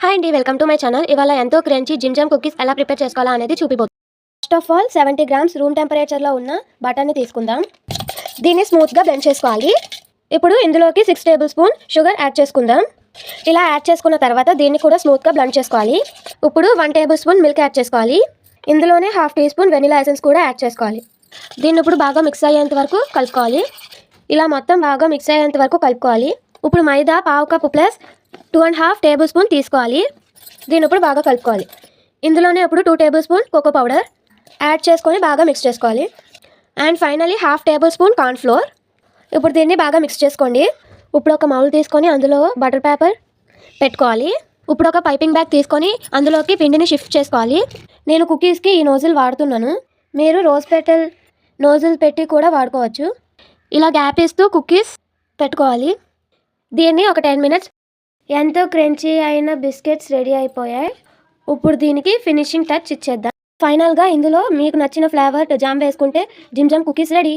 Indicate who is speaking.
Speaker 1: Hi అండి, welcome to my channel. ఇవాళ ఎంతో క్రంచీ జిమ్ జామ్ కుకీస్ ఎలా ప్రిపేర్ చేసుకోవాలా అనేది చూపిపోతుంది. First of all 70 grams room టెంపరేచర్లో ఉన్న బటర్ని తీసుకుందాం. దీన్ని స్మూత్గా బ్లెండ్ చేసుకోవాలి. ఇప్పుడు ఇందులోకి 6 టేబుల్ స్పూన్ షుగర్ యాడ్ చేసుకుందాం. ఇలా యాడ్ చేసుకున్న తర్వాత దీన్ని కూడా స్మూత్గా బ్లెండ్ చేసుకోవాలి. ఇప్పుడు 1 టేబుల్ స్పూన్ మిల్క్ యాడ్ చేసుకోవాలి. ఇందులోనే ½ టీ స్పూన్ వెనిలా ఎసెన్స్ కూడా యాడ్ చేసుకోవాలి. దీన్ని ఇప్పుడు బాగా మిక్స్ అయ్యేంత వరకు కలుపుకోవాలి. ఇలా మొత్తం బాగా మిక్స్ అయ్యేంత వరకు కలుపుకోవాలి. ఇప్పుడు మైదా పావు కప్పు ప్లస్ 2½ టేబుల్ స్పూన్ తీసుకోవాలి. దీన్ని ఇప్పుడు బాగా కలుపుకోవాలి. ఇందులోనే ఇప్పుడు 2 tablespoon cocoa powder add చేసుకొని బాగా మిక్స్ చేసుకోవాలి. And finally ½ tablespoon corn flour. ఇప్పుడు దీన్ని బాగా మిక్స్ చేసుకోండి. ఇప్పుడు ఒక మౌల్ తీసుకొని అందులో బటర్ పేపర్ పెట్టుకోవాలి. ఇప్పుడు ఒక పైపింగ్ బ్యాగ్ తీసుకొని అందులోకి పిండిని షిఫ్ట్ చేసుకోవాలి. నేను కుకీస్కి ఈ నోజిల్ వాడుతున్నాను. మీరు రోజ్ పెటల్ నోజిల్ పెట్టి కూడా వాడుకోవచ్చు. ఇలా గ్యాప్ ఇస్తూ కుకీస్ పెట్టుకోవాలి. దీన్ని ఒక 10 మినిట్స్. ఎంతో క్రంచీ అయిన బిస్కెట్స్ రెడీ అయిపోయాయి. ఇప్పుడు దీనికి ఫినిషింగ్ టచ్ ఇచ్చేద్దాం. ఫైనల్గా ఇందులో మీకు నచ్చిన ఫ్లేవర్ జామ్ వేసుకుంటే జిమ్ జామ్ కుకీస్ రెడీ.